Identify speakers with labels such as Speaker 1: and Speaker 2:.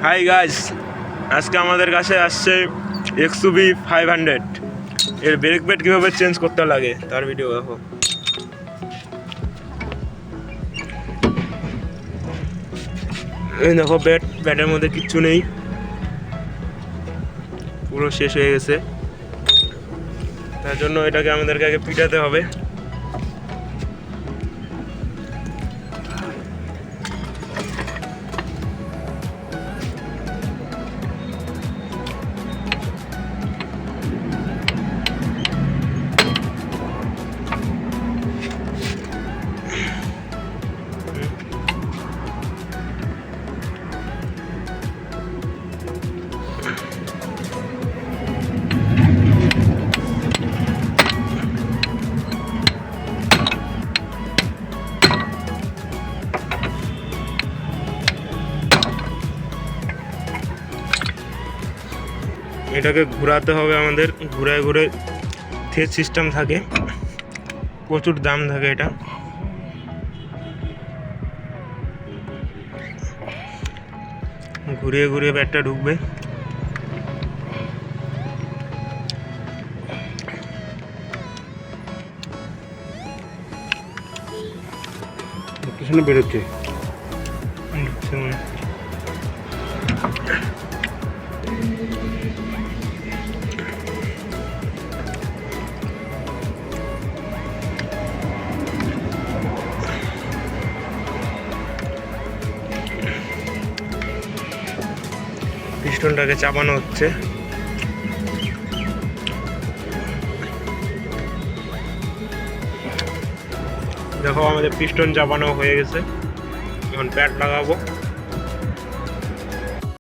Speaker 1: Hi guys, আজকে আমাদের কাছে আসছে এক্সইউভি 500 এর ব্রেক প্যাড কীভাবে চেঞ্জ করতে লাগে তার ভিডিও দেখো। এই দেখো ব্যাটের মধ্যে কিচ্ছু নেই, পুরো শেষ হয়ে গেছে। তার জন্য এটাকে আমাদেরকে আগে পিটাতে হবে। এটাকে ঘোরাতে হবে আমাদের, ঘুরে ঘুরে থ্রেড সিস্টেম থাকে, প্রচুর দাম থাকে এটা। ঘুরিয়ে ঘুরিয়ে ব্যাটটা ঢুকবে।
Speaker 2: পিছনে বেরোচ্ছে
Speaker 1: পিস্টনটাকে চাপানো হচ্ছে। দেখো আমাদের পিস্টন চাপানো হয়ে গেছে, এখন প্যাড লাগাবো।